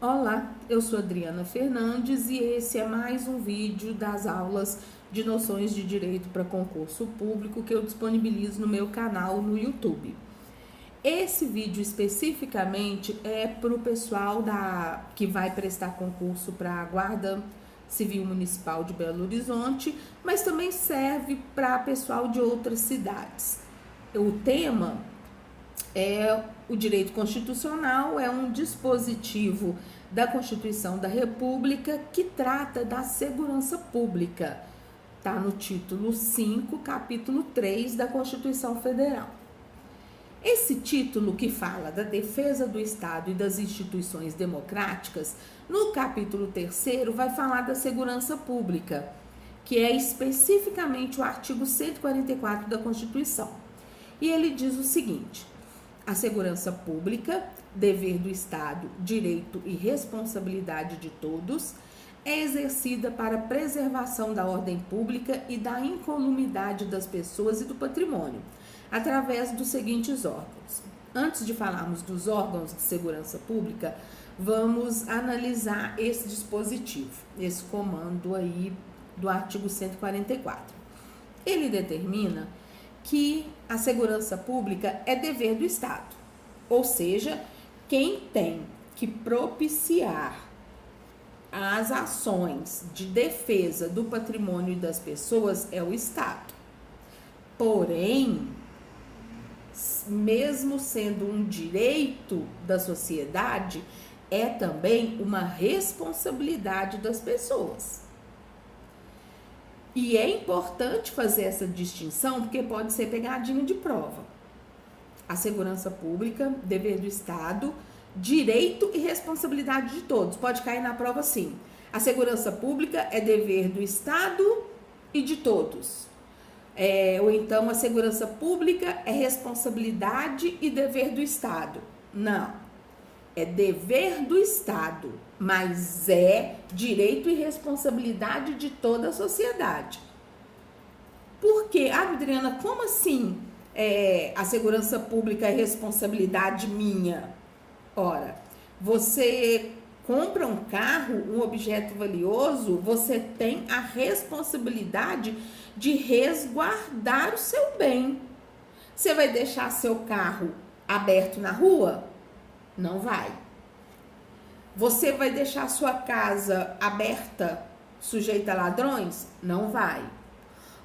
Olá, eu sou Adriana Fernandes e esse é mais um vídeo das aulas de noções de direito para concurso público que eu disponibilizo no meu canal no YouTube. Esse vídeo especificamente é para o pessoal que vai prestar concurso para a Guarda Civil Municipal de Belo Horizonte, mas também serve para pessoal de outras cidades. O tema o direito constitucional é um dispositivo da Constituição da República que trata da segurança pública. Está no título 5, capítulo 3 da Constituição Federal. Esse título que fala da defesa do Estado e das instituições democráticas, no capítulo 3º vai falar da segurança pública, que é especificamente o artigo 144 da Constituição. E ele diz o seguinte: a segurança pública, dever do Estado, direito e responsabilidade de todos, é exercida para a preservação da ordem pública e da incolumidade das pessoas e do patrimônio, através dos seguintes órgãos. Antes de falarmos dos órgãos de segurança pública, vamos analisar esse dispositivo, esse comando aí do artigo 144. Ele determina que a segurança pública é dever do Estado, ou seja, quem tem que propiciar as ações de defesa do patrimônio e das pessoas é o Estado. Porém, mesmo sendo um direito da sociedade, é também uma responsabilidade das pessoas. E é importante fazer essa distinção porque pode ser pegadinha de prova. A segurança pública, dever do Estado, direito e responsabilidade de todos. Pode cair na prova sim. A segurança pública é dever do Estado e de todos. Ou então a segurança pública é responsabilidade e dever do Estado. Não. É dever do Estado, mas é direito e responsabilidade de toda a sociedade. Por quê? Adriana, como assim a segurança pública é responsabilidade minha? Ora, você compra um carro, um objeto valioso, você tem a responsabilidade de resguardar o seu bem. Você vai deixar seu carro aberto na rua? Não vai. Você vai deixar sua casa aberta, sujeita a ladrões? Não vai.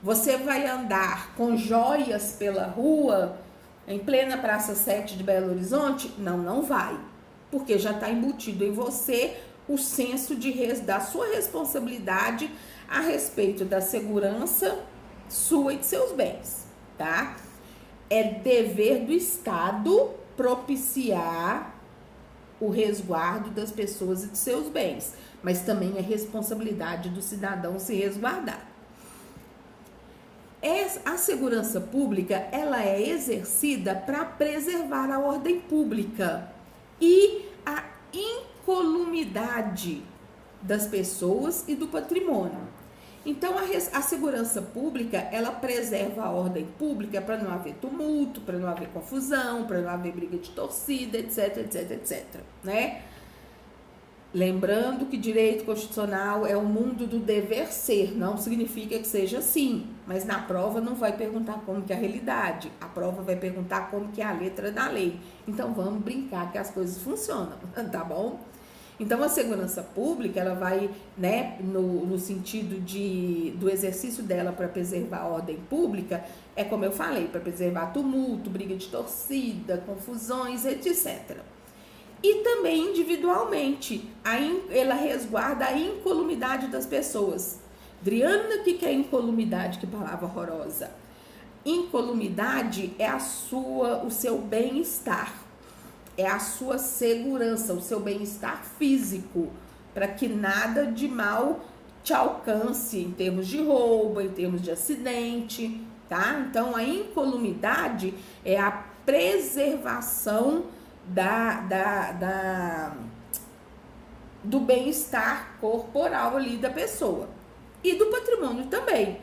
Você vai andar com joias pela rua, em plena Praça 7 de Belo Horizonte? Não vai. Porque já está embutido em você o senso da sua responsabilidade a respeito da segurança sua e de seus bens, tá? É dever do Estado propiciar o resguardo das pessoas e de seus bens, mas também é responsabilidade do cidadão se resguardar. A segurança pública, ela é exercida para preservar a ordem pública e a incolumidade das pessoas e do patrimônio. Então, a segurança pública, ela preserva a ordem pública para não haver tumulto, para não haver confusão, para não haver briga de torcida, etc, né? Lembrando que direito constitucional é o mundo do dever ser, não significa que seja assim, mas na prova não vai perguntar como que é a realidade, a prova vai perguntar como que é a letra da lei. Então, vamos brincar que as coisas funcionam, tá bom? Então, a segurança pública, ela vai, né, no sentido do exercício dela para preservar a ordem pública, é como eu falei, para preservar tumulto, briga de torcida, confusões, etc. E também individualmente, ela resguarda a incolumidade das pessoas. Adriana, o que é incolumidade? Que palavra horrorosa. Incolumidade é o seu bem-estar. É a sua segurança, o seu bem-estar físico, para que nada de mal te alcance em termos de roubo, em termos de acidente, tá? Então, a incolumidade é a preservação do bem-estar corporal ali da pessoa e do patrimônio também.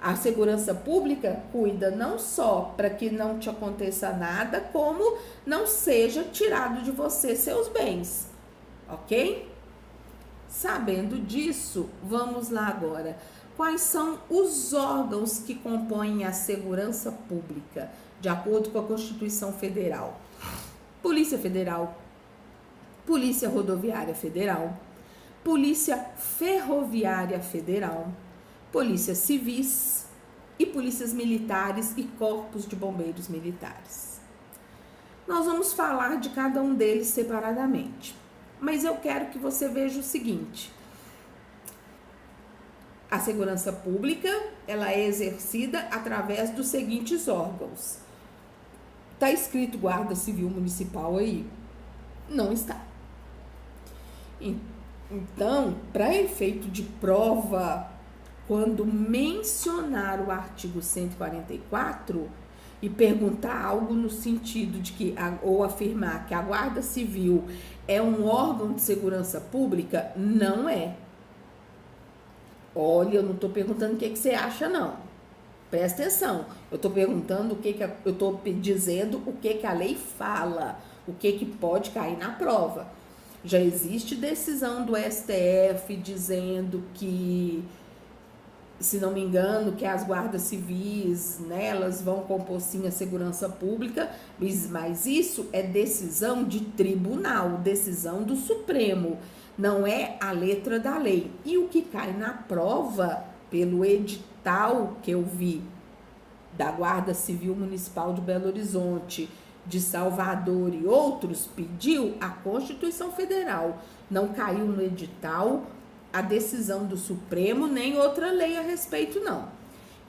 A segurança pública cuida não só para que não te aconteça nada, como não seja tirado de você seus bens. ok? Sabendo disso, vamos lá agora. Quais são os órgãos que compõem a segurança pública, de acordo com a Constituição Federal? Polícia Federal, Polícia Rodoviária Federal, Polícia Ferroviária Federal, Polícia Civis e polícias militares e corpos de bombeiros militares. Nós vamos falar de cada um deles separadamente, mas eu quero que você veja o seguinte: a segurança pública, ela é exercida através dos seguintes órgãos. Está escrito Guarda Civil Municipal aí? Não está. Então, para efeito de prova, quando mencionar o artigo 144 e perguntar algo no sentido de que, ou afirmar que a Guarda Civil é um órgão de segurança pública, não é. Olha, eu não estou perguntando o que você acha, não. Presta atenção. Eu estou perguntando eu estou dizendo o que a lei fala, o que pode cair na prova. Já existe decisão do STF dizendo que, se não me engano, que as guardas civis, né, elas vão compor sim a segurança pública, mas isso é decisão de tribunal, decisão do Supremo, não é a letra da lei. E o que cai na prova, pelo edital que eu vi da Guarda Civil Municipal de Belo Horizonte, de Salvador e outros, pediu a Constituição Federal. Não caiu no edital a decisão do Supremo, nem outra lei a respeito, não.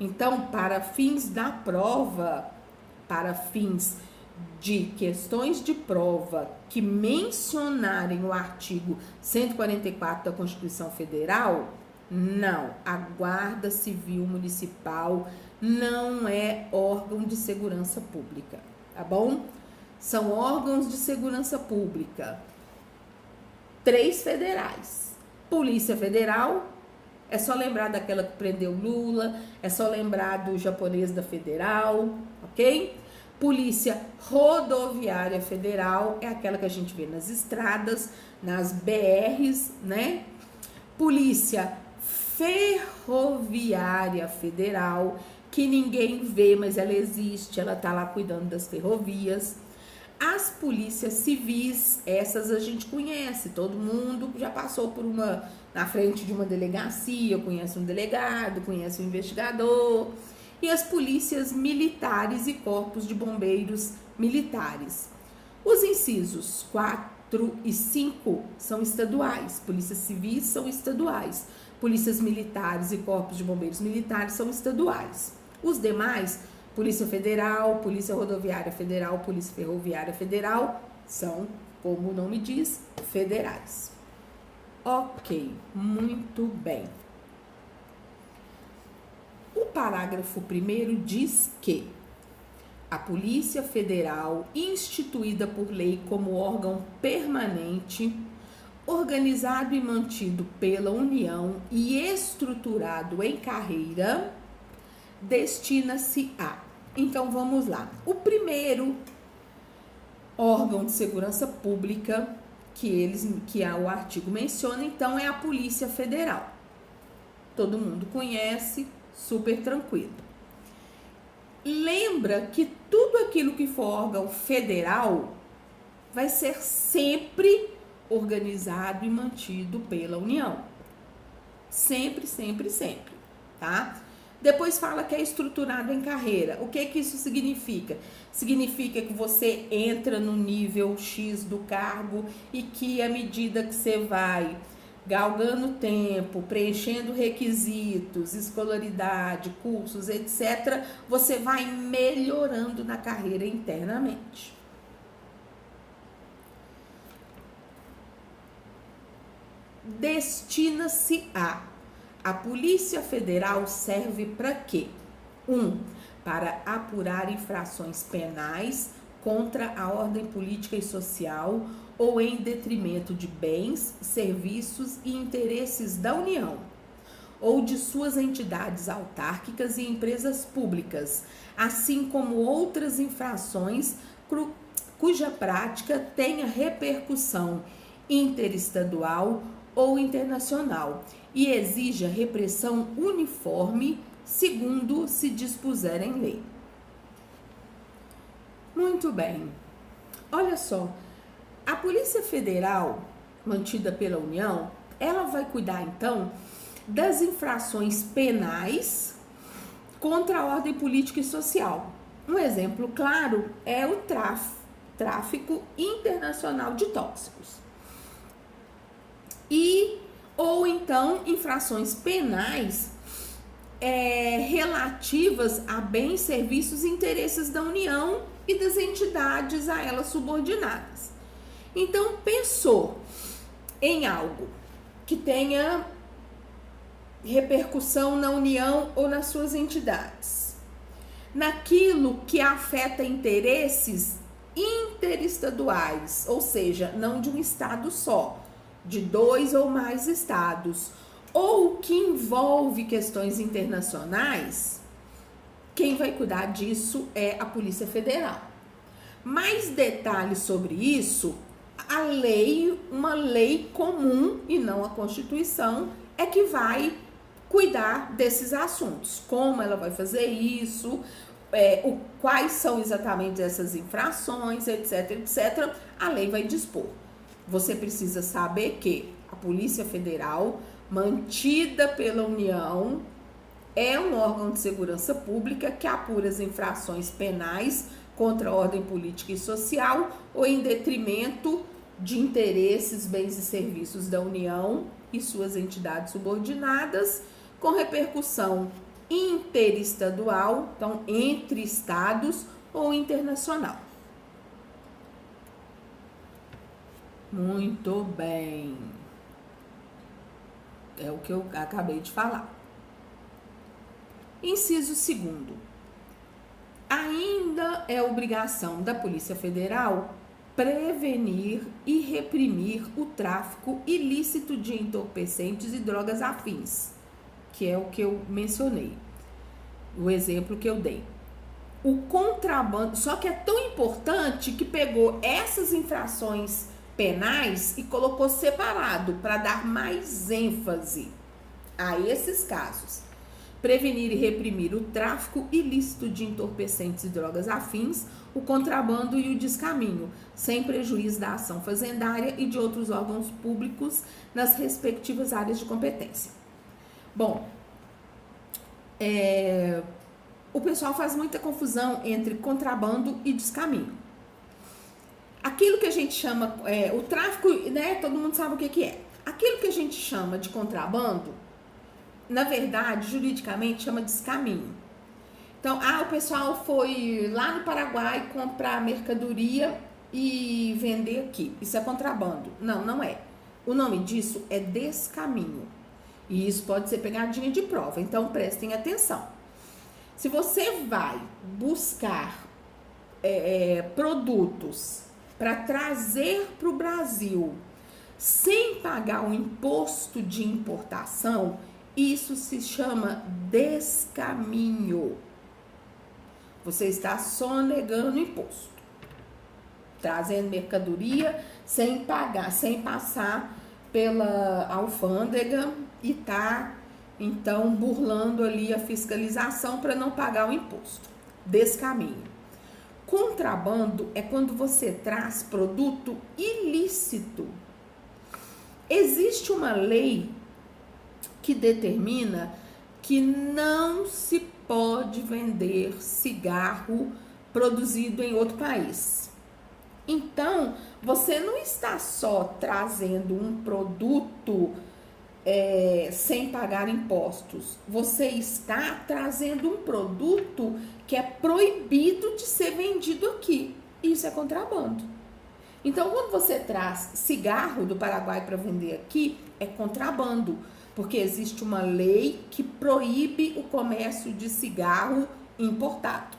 Então, para fins da prova, para fins de questões de prova que mencionarem o artigo 144 da Constituição Federal, não, a Guarda Civil Municipal não é órgão de segurança pública, tá bom? São órgãos de segurança pública 3 federais. Polícia Federal, é só lembrar daquela que prendeu Lula, é só lembrar do japonês da Federal, ok? Polícia Rodoviária Federal, é aquela que a gente vê nas estradas, nas BRs, né? Polícia Ferroviária Federal, que ninguém vê, mas ela existe, ela tá lá cuidando das ferrovias. As polícias civis, essas a gente conhece, todo mundo já passou por uma, na frente de uma delegacia, conhece um delegado, conhece um investigador. E as polícias militares e corpos de bombeiros militares. Os incisos 4 e 5 são estaduais, polícias civis são estaduais, polícias militares e corpos de bombeiros militares são estaduais. Os demais, Polícia Federal, Polícia Rodoviária Federal, Polícia Ferroviária Federal, são, como o nome diz, federais. Ok, muito bem. O parágrafo 1º diz que a Polícia Federal, instituída por lei como órgão permanente, organizado e mantido pela União e estruturado em carreira, destina-se a... Então, vamos lá. O primeiro órgão de segurança pública que o artigo menciona, então, é a Polícia Federal. Todo mundo conhece, super tranquilo. Lembra que tudo aquilo que for órgão federal vai ser sempre organizado e mantido pela União. Sempre, sempre, sempre, tá? Depois fala que é estruturado em carreira. O que isso significa? Significa que você entra no nível X do cargo e que à medida que você vai galgando tempo, preenchendo requisitos, escolaridade, cursos, etc., você vai melhorando na carreira internamente. Destina-se a Polícia Federal serve para quê? 1. Para apurar infrações penais contra a ordem política e social ou em detrimento de bens, serviços e interesses da União, ou de suas entidades autárquicas e empresas públicas, assim como outras infrações cuja prática tenha repercussão interestadual ou internacional e exija repressão uniforme segundo se dispuser em lei. Muito bem. Olha só, a Polícia Federal, mantida pela União, ela vai cuidar então das infrações penais contra a ordem política e social. Um exemplo claro é o tráfico internacional de tóxicos. Ou então infrações penais relativas a bens, serviços e interesses da União e das entidades a elas subordinadas. Então, pensou em algo que tenha repercussão na União ou nas suas entidades, naquilo que afeta interesses interestaduais, ou seja, não de um estado só, de 2 ou mais estados, ou que envolve questões internacionais, quem vai cuidar disso é a Polícia Federal. Mais detalhes sobre isso, uma lei comum e não a Constituição, é que vai cuidar desses assuntos. Como ela vai fazer isso, quais são exatamente essas infrações, etc, etc, a lei vai dispor. Você precisa saber que a Polícia Federal, mantida pela União, é um órgão de segurança pública que apura as infrações penais contra a ordem política e social ou em detrimento de interesses, bens e serviços da União e suas entidades subordinadas, com repercussão interestadual, então entre estados, ou internacional. Muito bem. É o que eu acabei de falar. Inciso 2º. Ainda é obrigação da Polícia Federal prevenir e reprimir o tráfico ilícito de entorpecentes e drogas afins, que é o que eu mencionei, o exemplo que eu dei. O contrabando, só que é tão importante que pegou essas infrações penais e colocou separado para dar mais ênfase a esses casos. Prevenir e reprimir o tráfico ilícito de entorpecentes e drogas afins, o contrabando e o descaminho, sem prejuízo da ação fazendária e de outros órgãos públicos nas respectivas áreas de competência. Bom, o pessoal faz muita confusão entre contrabando e descaminho. Aquilo que a gente chama, o tráfico, né, todo mundo sabe o que é. Aquilo que a gente chama de contrabando, na verdade, juridicamente, chama descaminho. Então, o pessoal foi lá no Paraguai comprar mercadoria e vender aqui. Isso é contrabando. Não, não é. O nome disso é descaminho. E isso pode ser pegadinha de prova. Então, prestem atenção. Se você vai buscar produtos para trazer para o Brasil sem pagar o imposto de importação, isso se chama descaminho. Você está sonegando imposto, trazendo mercadoria sem pagar, sem passar pela alfândega e tá, então, burlando ali a fiscalização para não pagar o imposto. Descaminho. Contrabando é quando você traz produto ilícito. Existe uma lei que determina que não se pode vender cigarro produzido em outro país. Então, você não está só trazendo um produto sem pagar impostos. Você está trazendo um produto que é proibido de ser vendido aqui. Isso é contrabando. Então, quando você traz cigarro do Paraguai para vender aqui, é contrabando, porque existe uma lei que proíbe o comércio de cigarro importado.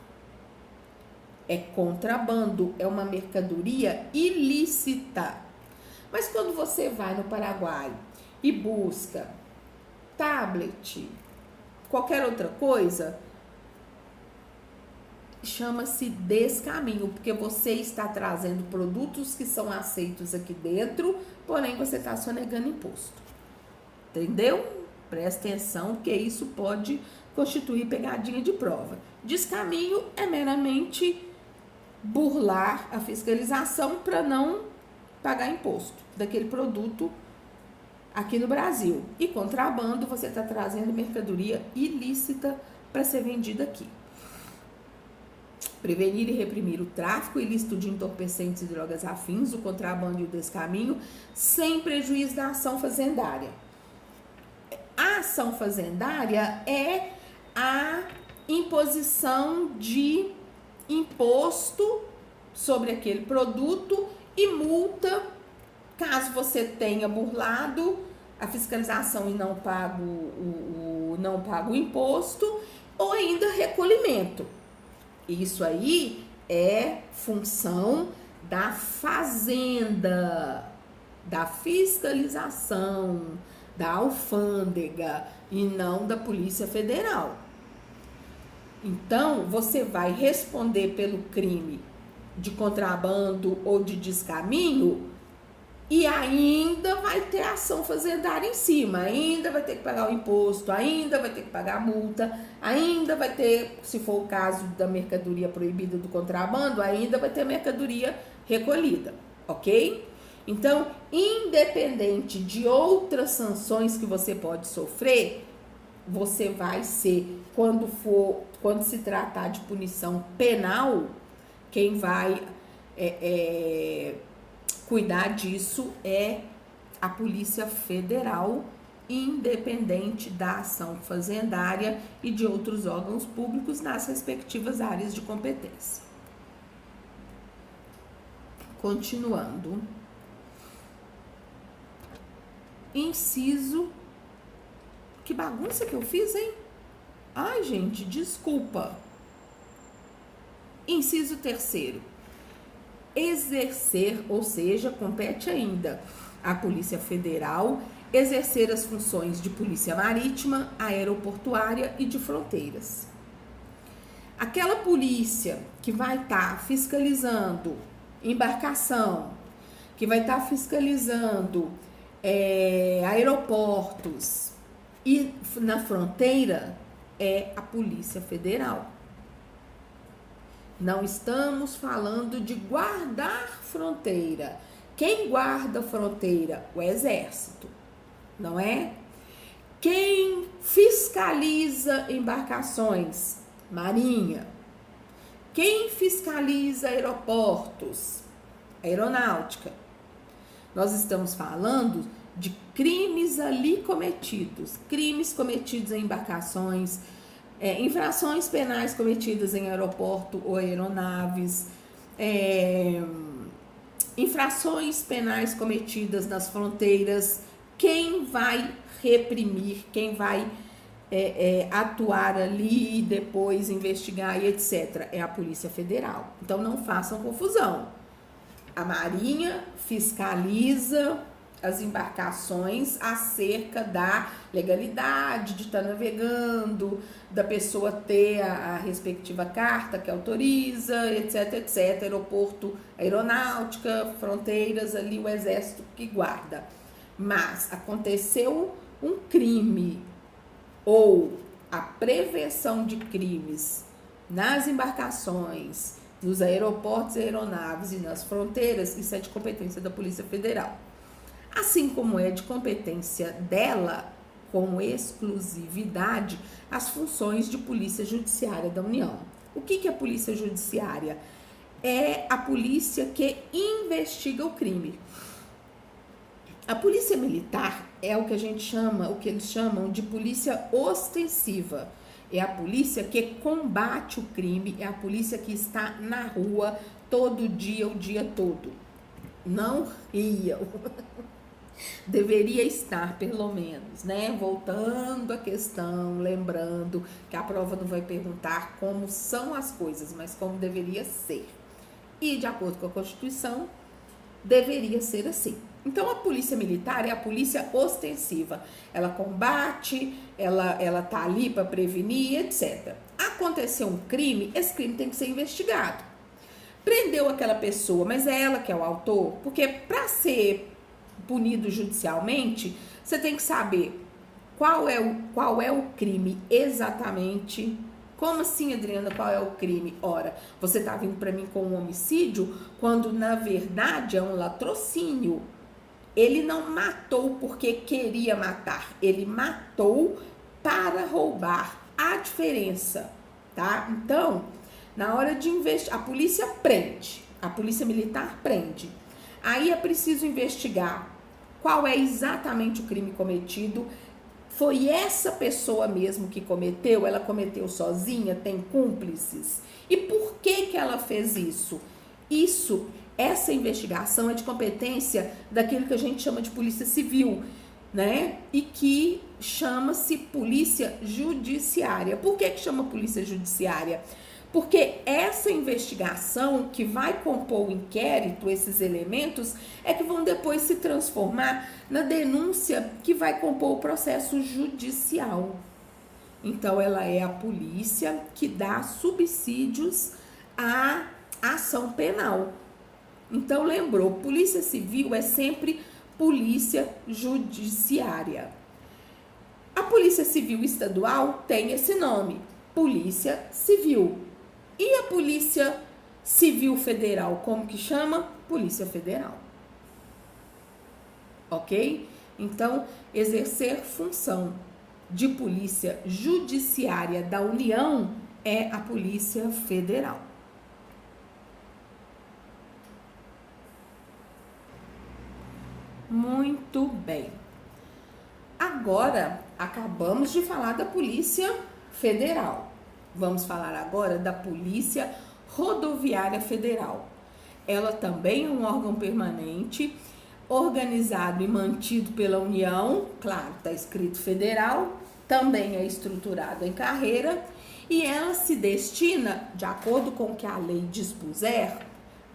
É contrabando, é uma mercadoria ilícita. Mas quando você vai no Paraguai e busca tablet, qualquer outra coisa, chama-se descaminho, porque você está trazendo produtos que são aceitos aqui dentro, porém você está sonegando imposto. Entendeu? Presta atenção, porque isso pode constituir pegadinha de prova. Descaminho é meramente burlar a fiscalização para não pagar imposto daquele produto aqui no Brasil. E contrabando, você está trazendo mercadoria ilícita para ser vendida aqui. Prevenir e reprimir o tráfico ilícito de entorpecentes e drogas afins, o contrabando e o descaminho, sem prejuízo da ação fazendária. A ação fazendária é a imposição de imposto sobre aquele produto e multa caso você tenha burlado a fiscalização e não pago o imposto, ou ainda recolhimento. Isso aí é função da fazenda, da fiscalização, da alfândega e não da Polícia Federal. Então, você vai responder pelo crime de contrabando ou de descaminho e ainda vai ter ação fazendária em cima, ainda vai ter que pagar o imposto, ainda vai ter que pagar a multa, ainda vai ter, se for o caso da mercadoria proibida do contrabando, ainda vai ter mercadoria recolhida, ok? Então, independente de outras sanções que você pode sofrer, você vai ser, quando se tratar de punição penal, quem vai cuidar disso é a Polícia Federal, independente da ação fazendária e de outros órgãos públicos nas respectivas áreas de competência. Continuando. Inciso. Que bagunça que eu fiz, hein? Ai, gente, desculpa. Inciso 3º. Exercer, ou seja, compete ainda à Polícia Federal exercer as funções de polícia marítima, aeroportuária e de fronteiras. Aquela polícia que vai estar fiscalizando embarcação, que vai estar fiscalizando aeroportos e na fronteira é a Polícia Federal. Não estamos falando de guardar fronteira. Quem guarda fronteira? O Exército, não é? Quem fiscaliza embarcações? Marinha. Quem fiscaliza aeroportos? Aeronáutica. Nós estamos falando de crimes ali cometidos, crimes cometidos em embarcações, infrações penais cometidas em aeroporto ou aeronaves, infrações penais cometidas nas fronteiras. Quem vai reprimir, quem vai atuar ali, depois investigar e etc. é a Polícia Federal. Então não façam confusão. A Marinha fiscaliza as embarcações acerca da legalidade de estar navegando, da pessoa ter a respectiva carta que autoriza, etc, etc. Aeroporto, aeronáutica, fronteiras, ali o Exército que guarda. Mas aconteceu um crime ou a prevenção de crimes nas embarcações, nos aeroportos, aeronaves e nas fronteiras, isso é de competência da Polícia Federal. Assim como é de competência dela, com exclusividade, as funções de Polícia Judiciária da União. O que é a Polícia Judiciária? É a polícia que investiga o crime. A Polícia Militar é o que eles chamam de polícia ostensiva. É a polícia que combate o crime, é a polícia que está na rua todo dia, o dia todo. Não riam. Deveria estar, pelo menos, né? Voltando à questão, lembrando que a prova não vai perguntar como são as coisas, mas como deveria ser. E, de acordo com a Constituição, deveria ser assim. Então, a polícia militar é a polícia ostensiva. Ela combate, ela tá ali para prevenir, etc. Aconteceu um crime, esse crime tem que ser investigado. Prendeu aquela pessoa, mas é ela que é o autor? Porque para ser punido judicialmente, você tem que saber qual é o crime exatamente. Como assim, Adriana, qual é o crime? Ora, você tá vindo para mim com um homicídio, quando na verdade é um latrocínio. Ele não matou porque queria matar, ele matou para roubar. A diferença, tá? Então, na hora de investigar, a polícia prende, a polícia militar prende. Aí é preciso investigar qual é exatamente o crime cometido. Foi essa pessoa mesmo que cometeu? Ela cometeu sozinha? Tem cúmplices? E por que ela fez isso? Essa investigação é de competência daquilo que a gente chama de polícia civil, né? E que chama-se polícia judiciária. Por que chama polícia judiciária? Porque essa investigação que vai compor o inquérito, esses elementos, é que vão depois se transformar na denúncia que vai compor o processo judicial. Então, ela é a polícia que dá subsídios à ação penal. Então, lembrou, polícia civil é sempre polícia judiciária. A polícia civil estadual tem esse nome, polícia civil. E a polícia civil federal, como que chama? Polícia federal. Ok? Então, exercer função de polícia judiciária da União é a Polícia Federal. Muito bem. Agora, acabamos de falar da Polícia Federal. Vamos falar agora da Polícia Rodoviária Federal. Ela também é um órgão permanente, organizado e mantido pela União, claro, está escrito federal, também é estruturado em carreira, e ela se destina, de acordo com o que a lei dispuser,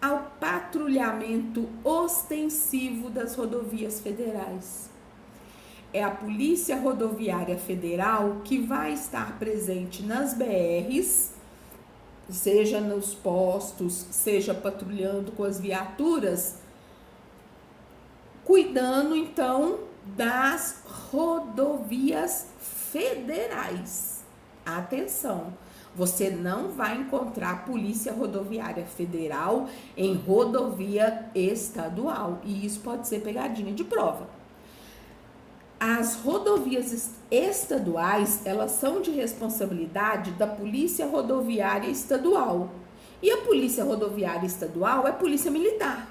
ao patrulhamento ostensivo das rodovias federais. É a Polícia Rodoviária Federal que vai estar presente nas BRs, seja nos postos, seja patrulhando com as viaturas, cuidando então das rodovias federais. Atenção! Você não vai encontrar Polícia Rodoviária Federal em rodovia estadual. E isso pode ser pegadinha de prova. As rodovias estaduais, elas são de responsabilidade da Polícia Rodoviária Estadual. E a Polícia Rodoviária Estadual é Polícia Militar.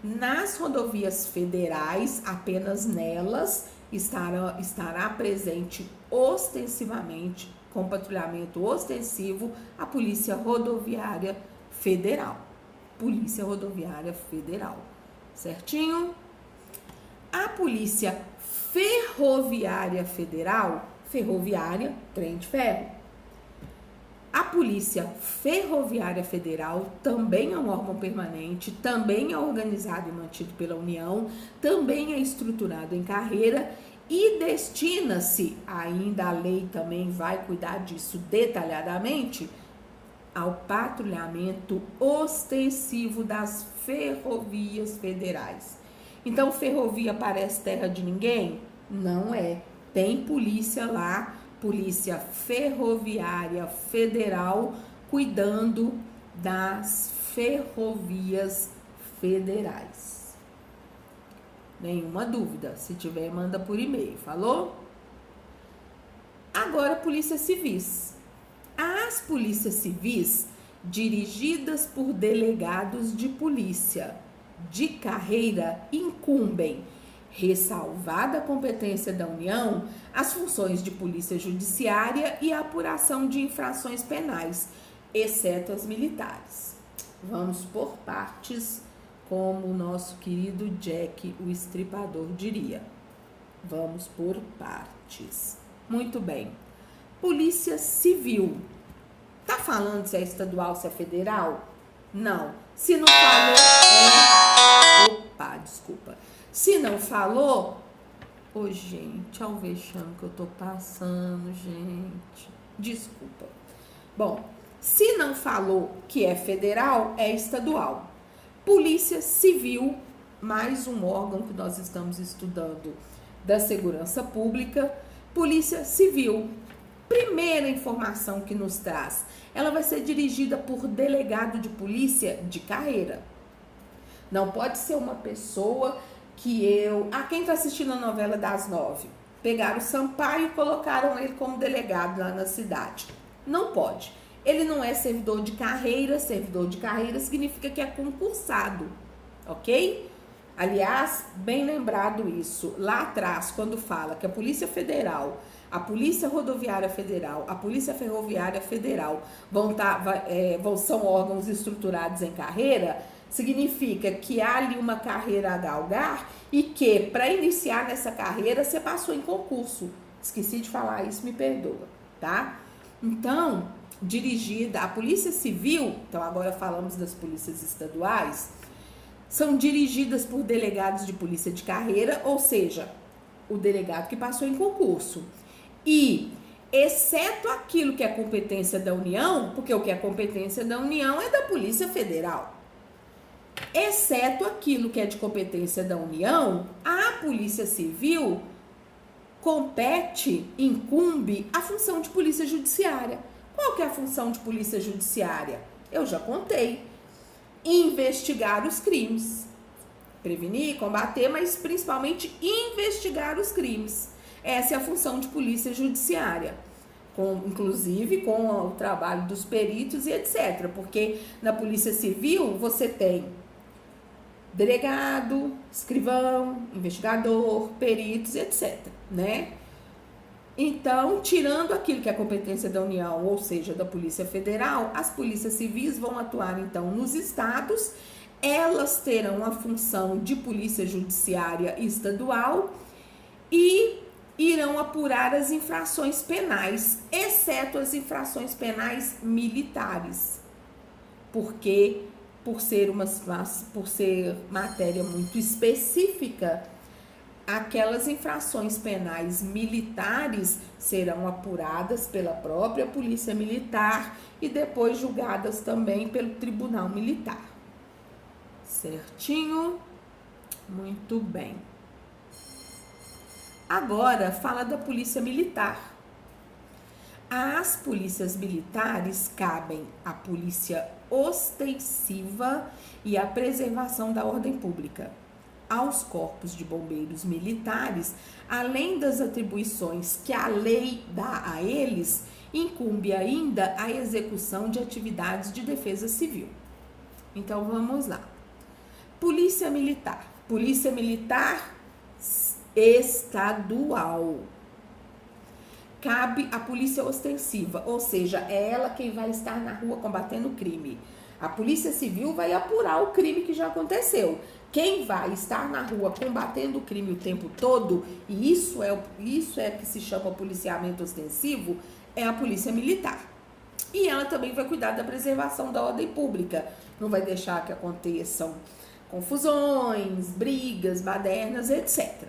Nas rodovias federais, apenas nelas estará presente ostensivamente, com patrulhamento ostensivo, a Polícia Rodoviária Federal. Polícia Rodoviária Federal. Certinho? A Polícia Ferroviária Federal, ferroviária, trem de ferro. A Polícia Ferroviária Federal também é um órgão permanente, também é organizado e mantido pela União, também é estruturado em carreira e destina-se, ainda a lei também vai cuidar disso detalhadamente, ao patrulhamento ostensivo das ferrovias federais. Então, ferrovia parece terra de ninguém? Não é. Tem polícia lá, Polícia Ferroviária Federal, cuidando das ferrovias federais. Nenhuma dúvida. Se tiver, manda por e-mail. Falou? Agora, polícias civis. As polícias civis, dirigidas por delegados de polícia de carreira, incumbem, ressalvada a competência da União, as funções de polícia judiciária e a apuração de infrações penais, exceto as militares. Vamos por partes, como o nosso querido Jack, o Estripador, diria. Vamos por partes. Muito bem. Polícia Civil. Tá falando se é estadual, se é federal? Não. Se não falou, Opa, desculpa. Se não falou, gente, olha o vexame que eu tô passando, gente. Desculpa. Bom, se não falou que é federal, é estadual. Polícia Civil, mais um órgão que nós estamos estudando da segurança pública. Polícia Civil, primeira informação que nos traz, ela vai ser dirigida por delegado de polícia de carreira. Não pode ser uma pessoa que quem está assistindo a novela das 9? Pegaram o Sampaio e colocaram ele como delegado lá na cidade. Não pode. Ele não é servidor de carreira. Servidor de carreira significa que é concursado, ok? Aliás, bem lembrado isso, lá atrás, quando fala que a Polícia Federal, a Polícia Rodoviária Federal, a Polícia Ferroviária Federal são órgãos estruturados em carreira, significa que há ali uma carreira a galgar e que, para iniciar nessa carreira, você passou em concurso. Esqueci de falar isso, me perdoa, tá? Então, dirigida a Polícia Civil, então agora falamos das polícias estaduais, são dirigidas por delegados de polícia de carreira, ou seja, o delegado que passou em concurso. E, exceto aquilo que é competência da União, porque o que é competência da União é da Polícia Federal. Exceto aquilo que é de competência da União, a Polícia Civil incumbe a função de polícia judiciária. Qual que é a função de polícia judiciária? Eu já contei. Investigar os crimes. Prevenir, combater, mas principalmente investigar os crimes. Essa é a função de polícia judiciária. Inclusive com o trabalho dos peritos e etc. Porque na Polícia Civil você tem delegado, escrivão, investigador, peritos, etc, né? Então, tirando aquilo que é competência da União, ou seja, da Polícia Federal, as polícias civis vão atuar, então, nos estados. Elas terão a função de polícia judiciária estadual e irão apurar as infrações penais, exceto as infrações penais militares. Porque por ser matéria muito específica, aquelas infrações penais militares serão apuradas pela própria Polícia Militar e depois julgadas também pelo Tribunal Militar. Certinho? Muito bem. Agora, fala da Polícia Militar. Às polícias militares cabem a polícia ostensiva e a preservação da ordem pública. Aos corpos de bombeiros militares, além das atribuições que a lei dá a eles, incumbe ainda a execução de atividades de defesa civil. Então, vamos lá. Polícia Militar. Polícia Militar estadual. Cabe a polícia ostensiva, ou seja, é ela quem vai estar na rua combatendo o crime. A Polícia Civil vai apurar o crime que já aconteceu. Quem vai estar na rua combatendo o crime o tempo todo, e isso é que se chama policiamento ostensivo, é a Polícia Militar. E ela também vai cuidar da preservação da ordem pública. Não vai deixar que aconteçam confusões, brigas, badernas, etc.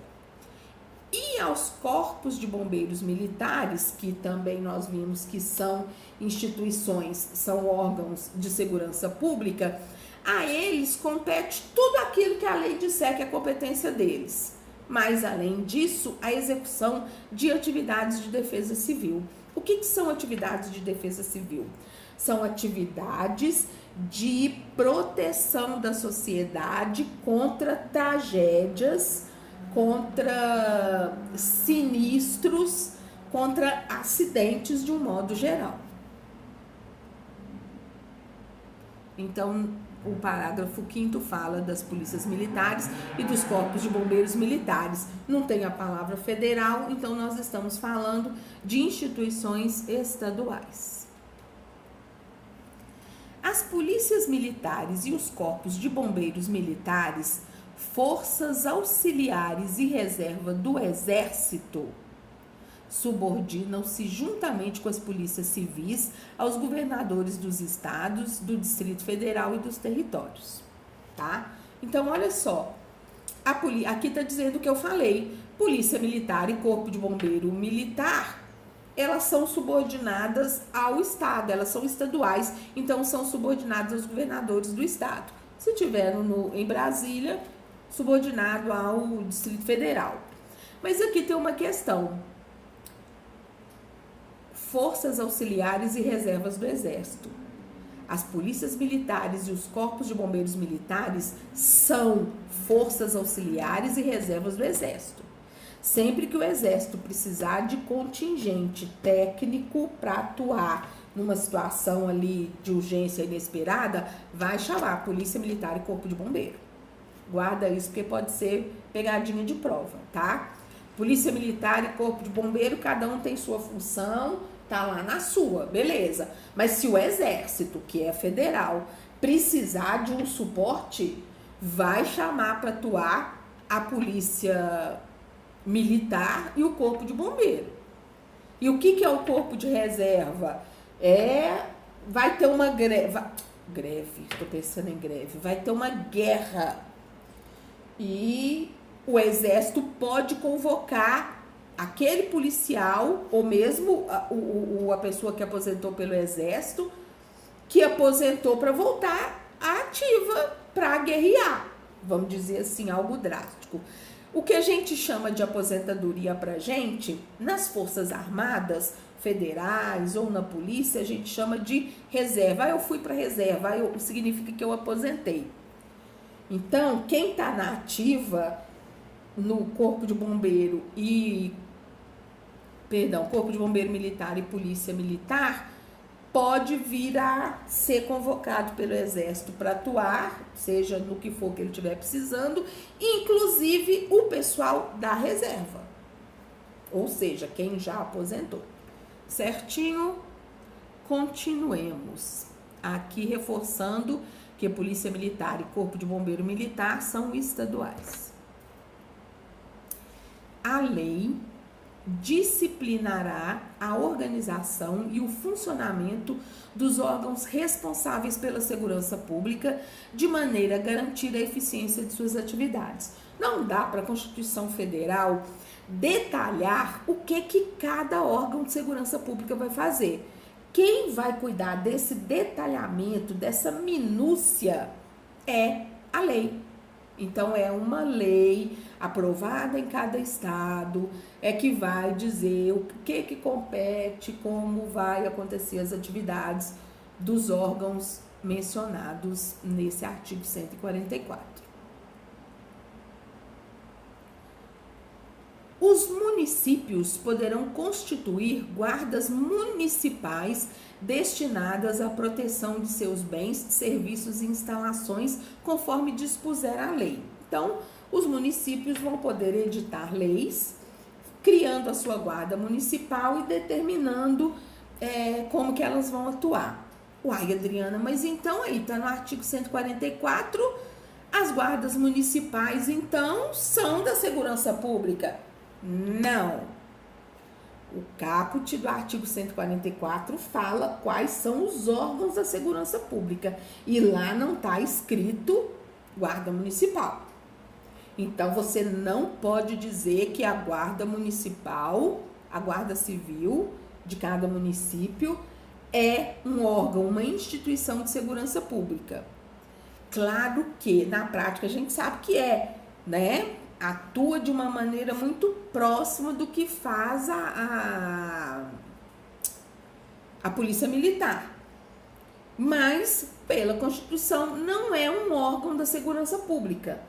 E aos corpos de bombeiros militares, que também nós vimos que são instituições, são órgãos de segurança pública, a eles compete tudo aquilo que a lei disser que é competência deles. Mas, além disso, a execução de atividades de defesa civil. O que são atividades de defesa civil? São atividades de proteção da sociedade contra tragédias, contra sinistros, contra acidentes de um modo geral. Então, o parágrafo 5º fala das polícias militares e dos corpos de bombeiros militares. Não tem a palavra federal, então nós estamos falando de instituições estaduais. As polícias militares e os corpos de bombeiros militares, forças auxiliares e reserva do Exército, subordinam-se juntamente com as polícias civis aos governadores dos estados, do Distrito Federal e dos territórios, tá? Então, olha só, aqui está dizendo o que eu falei, polícia militar e corpo de bombeiro militar elas são subordinadas ao Estado, elas são estaduais, então são subordinadas aos governadores do Estado. Se tiver em Brasília, subordinado ao Distrito Federal. Mas aqui tem uma questão. Forças auxiliares e reservas do Exército. As polícias militares e os corpos de bombeiros militares são forças auxiliares e reservas do Exército. Sempre que o Exército precisar de contingente técnico para atuar numa situação ali de urgência inesperada, vai chamar a Polícia Militar e Corpo de Bombeiro. Guarda isso porque pode ser pegadinha de prova, tá? Polícia Militar e Corpo de Bombeiro, cada um tem sua função, tá lá na sua, beleza. Mas se o Exército, que é federal, precisar de um suporte, vai chamar para atuar a Polícia Militar e o Corpo de Bombeiro. E o que é o Corpo de Reserva? Vai ter uma greve, estou pensando em greve, vai ter uma guerra. E o Exército pode convocar aquele policial, ou mesmo a pessoa que aposentou pelo Exército, que aposentou para voltar à ativa, para guerrear. Vamos dizer assim, algo drástico. O que a gente chama de aposentadoria pra gente, nas Forças Armadas federais ou na polícia, a gente chama de reserva. Eu fui para reserva, significa que eu aposentei. Então, quem está na ativa no Corpo de Bombeiro Corpo de Bombeiro Militar e Polícia Militar, pode vir a ser convocado pelo Exército para atuar, seja no que for que ele estiver precisando, inclusive o pessoal da reserva, ou seja, quem já aposentou. Certinho? Continuemos. Aqui reforçando que a Polícia Militar e Corpo de Bombeiro Militar são estaduais. A lei disciplinará a organização e o funcionamento dos órgãos responsáveis pela segurança pública de maneira a garantir a eficiência de suas atividades. Não dá para a Constituição Federal detalhar o que cada órgão de segurança pública vai fazer. Quem vai cuidar desse detalhamento, dessa minúcia, é a lei. Então, é uma lei aprovada em cada estado, que vai dizer o que compete, como vai acontecer as atividades dos órgãos mencionados nesse artigo 144. Os municípios poderão constituir guardas municipais destinadas à proteção de seus bens, serviços e instalações, conforme dispuser a lei. Então, os municípios vão poder editar leis, criando a sua guarda municipal e determinando como que elas vão atuar. Uai, Adriana, mas então aí está no artigo 144, as guardas municipais, então, são da segurança pública? Não. O caput do artigo 144 fala quais são os órgãos da segurança pública e lá não está escrito guarda municipal. Então, você não pode dizer que a guarda municipal, a guarda civil de cada município é um órgão, uma instituição de segurança pública. Claro que, na prática, a gente sabe que né? Atua de uma maneira muito próxima do que faz a Polícia Militar. Mas, pela Constituição, não é um órgão da segurança pública.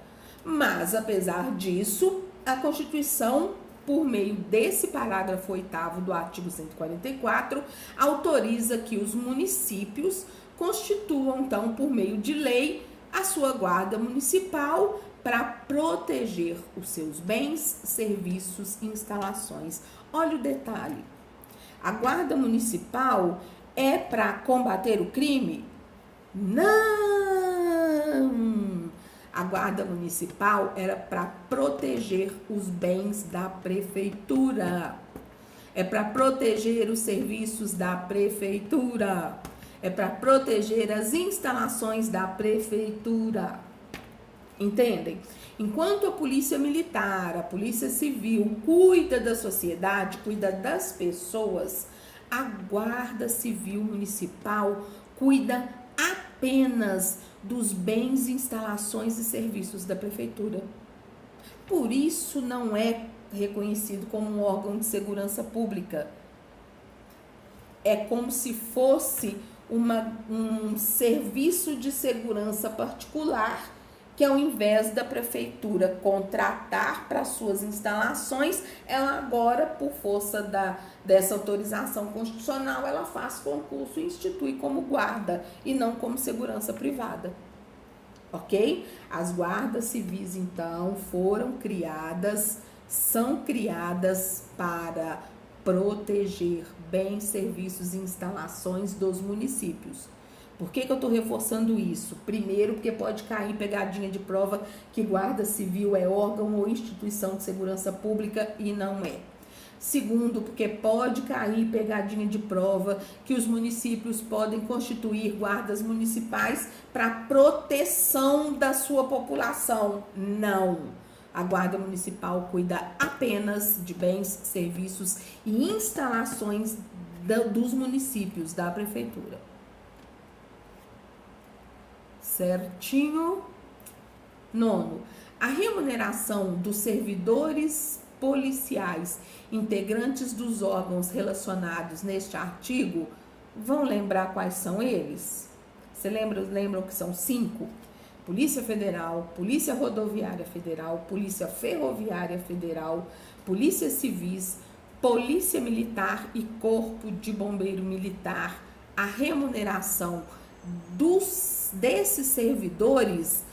Mas, apesar disso, a Constituição, por meio desse parágrafo 8º do artigo 144, autoriza que os municípios constituam, então, por meio de lei, a sua guarda municipal para proteger os seus bens, serviços e instalações. Olha o detalhe. A guarda municipal é para combater o crime? Não! A guarda municipal era para proteger os bens da prefeitura. É para proteger os serviços da prefeitura. É para proteger as instalações da prefeitura. Entendem? Enquanto a polícia militar, a polícia civil cuida da sociedade, cuida das pessoas, a guarda civil municipal cuida apenas dos bens, instalações e serviços da prefeitura. Por isso não é reconhecido como um órgão de segurança pública. É como se fosse um serviço de segurança particular que, ao invés da prefeitura contratar para suas instalações, ela agora, por força dessa autorização constitucional, ela faz concurso e institui como guarda e não como segurança privada. Ok? As guardas civis, então, são criadas para proteger bens, serviços e instalações dos municípios. Por que eu estou reforçando isso? Primeiro, porque pode cair pegadinha de prova que guarda civil é órgão ou instituição de segurança pública e não é. Segundo, porque pode cair pegadinha de prova que os municípios podem constituir guardas municipais para proteção da sua população. Não. A guarda municipal cuida apenas de bens, serviços e instalações dos municípios, da prefeitura. Certinho? Nono, a remuneração dos servidores policiais integrantes dos órgãos relacionados neste artigo, vão lembrar quais são eles? Você lembram que são 5? Polícia Federal, Polícia Rodoviária Federal, Polícia Ferroviária Federal, Polícia Civis, Polícia Militar e Corpo de Bombeiro Militar. A remuneração desses servidores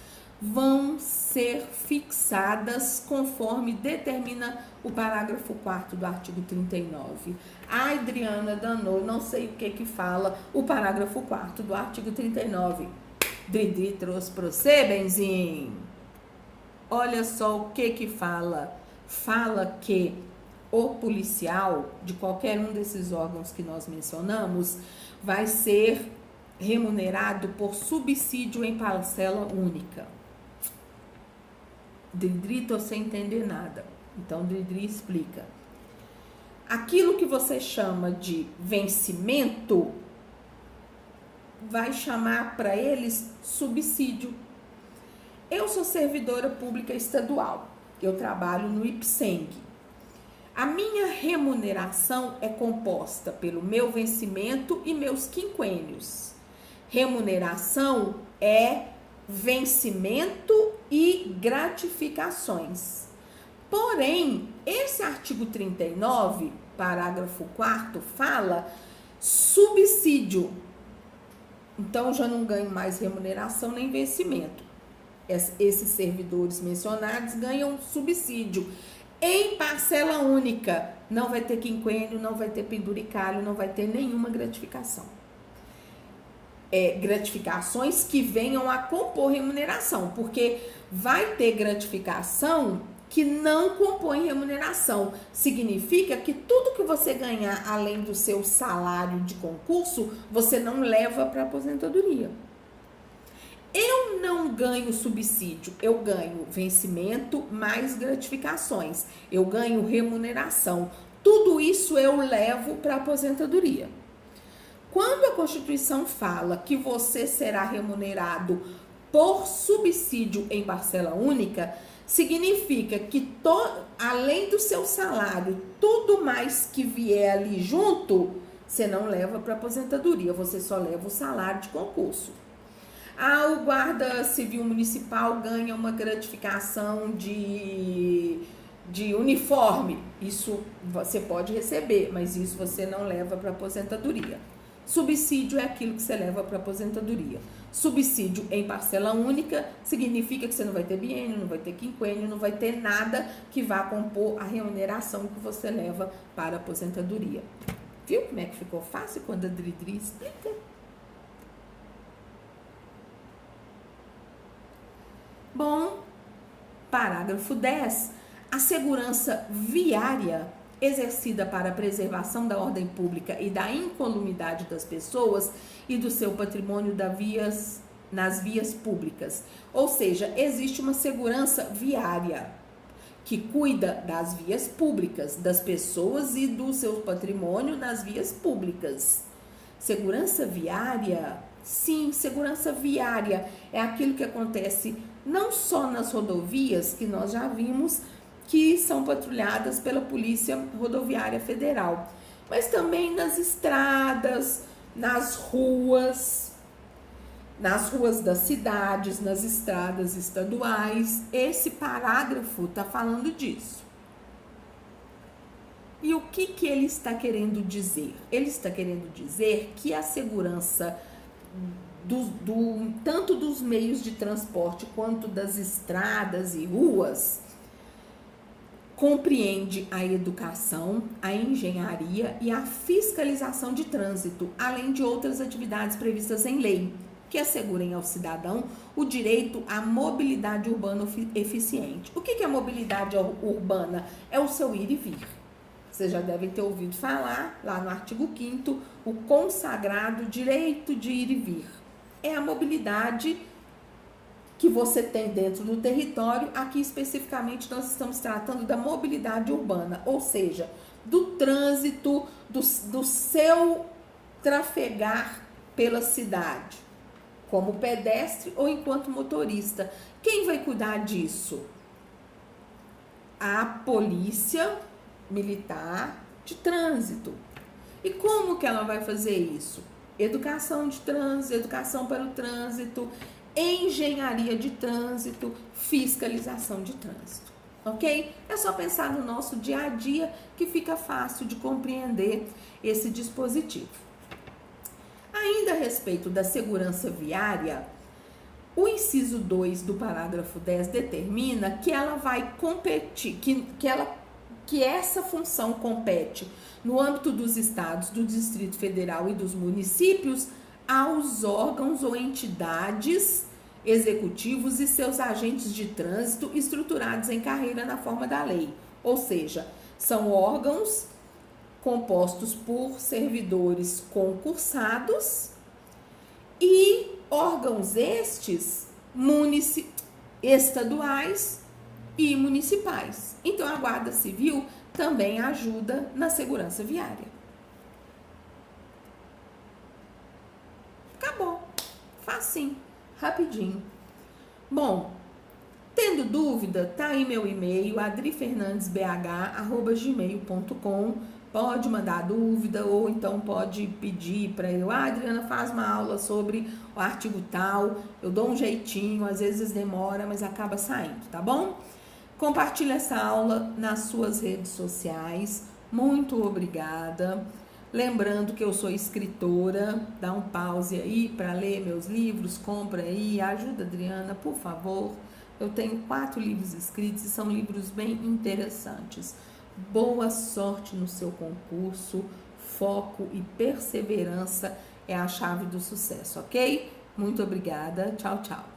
vão ser fixadas conforme determina o parágrafo 4º do artigo 39. A Adriana danou, não sei o que fala o parágrafo 4º do artigo 39. Didi trouxe para você, benzinho. Olha só o que fala. Fala que o policial de qualquer um desses órgãos que nós mencionamos vai ser remunerado por subsídio em parcela única. Dridri, tô sem entender nada. Então, Dridri explica. Aquilo que você chama de vencimento, vai chamar para eles subsídio. Eu sou servidora pública estadual. Eu trabalho no IPSENG. A minha remuneração é composta pelo meu vencimento e meus quinquênios. Remuneração é vencimento e gratificações. Porém, esse artigo 39, parágrafo 4º, fala subsídio. Então, já não ganho mais remuneração nem vencimento. Esses servidores mencionados ganham subsídio em parcela única. Não vai ter quinquênio, não vai ter penduricalho, não vai ter nenhuma gratificação. Gratificações que venham a compor remuneração, porque vai ter gratificação que não compõe remuneração. Significa que tudo que você ganhar além do seu salário de concurso, você não leva para aposentadoria. Eu não ganho subsídio, eu ganho vencimento mais gratificações, eu ganho remuneração. Tudo isso eu levo para aposentadoria. Quando a Constituição fala que você será remunerado por subsídio em parcela única, significa que além do seu salário, tudo mais que vier ali junto, você não leva para aposentadoria, você só leva o salário de concurso. O guarda civil municipal ganha uma gratificação de uniforme, isso você pode receber, mas isso você não leva para aposentadoria. Subsídio é aquilo que você leva para aposentadoria. Subsídio em parcela única significa que você não vai ter biênio, não vai ter quinquênio, não vai ter nada que vá compor a remuneração que você leva para a aposentadoria. Viu como é que ficou fácil quando a Dridri explica? Bom, parágrafo 10. A segurança viária exercida para a preservação da ordem pública e da incolumidade das pessoas e do seu patrimônio nas vias públicas. Ou seja, existe uma segurança viária que cuida das vias públicas, das pessoas e do seu patrimônio nas vias públicas. Segurança viária, sim, segurança viária é aquilo que acontece não só nas rodovias, que nós já vimos que são patrulhadas pela Polícia Rodoviária Federal, mas também nas estradas, nas ruas das cidades, nas estradas estaduais. Esse parágrafo está falando disso. E o que ele está querendo dizer? Ele está querendo dizer que a segurança tanto dos meios de transporte quanto das estradas e ruas compreende a educação, a engenharia e a fiscalização de trânsito, além de outras atividades previstas em lei, que assegurem ao cidadão o direito à mobilidade urbana eficiente. O que é mobilidade urbana? É o seu ir e vir. Vocês já devem ter ouvido falar, lá no artigo 5º, o consagrado direito de ir e vir. É a mobilidade que você tem dentro do território. Aqui especificamente nós estamos tratando da mobilidade urbana, ou seja, do trânsito, do seu trafegar pela cidade, como pedestre ou enquanto motorista. Quem vai cuidar disso? A polícia militar de trânsito. E como que ela vai fazer isso? Educação de trânsito, educação para o trânsito, engenharia de trânsito, fiscalização de trânsito, ok? É só pensar no nosso dia a dia que fica fácil de compreender esse dispositivo. Ainda a respeito da segurança viária, o inciso 2 do parágrafo 10 determina que ela vai competir, que essa função compete no âmbito dos estados, do Distrito Federal e dos municípios aos órgãos ou entidades executivos e seus agentes de trânsito estruturados em carreira na forma da lei. Ou seja, são órgãos compostos por servidores concursados e órgãos estes estaduais e municipais. Então, a Guarda Civil também ajuda na segurança viária. Acabou. Facinho, rapidinho. Bom, tendo dúvida, tá aí meu e-mail, adrifernandesbh@gmail.com. Pode mandar dúvida ou então pode pedir para eu, Adriana, faz uma aula sobre o artigo tal. Eu dou um jeitinho, às vezes demora, mas acaba saindo, tá bom? Compartilhe essa aula nas suas redes sociais. Muito obrigada. Lembrando que eu sou escritora, dá um pause aí para ler meus livros, compra aí, ajuda a Adriana, por favor. Eu tenho 4 livros escritos e são livros bem interessantes. Boa sorte no seu concurso, foco e perseverança é a chave do sucesso, ok? Muito obrigada, tchau, tchau.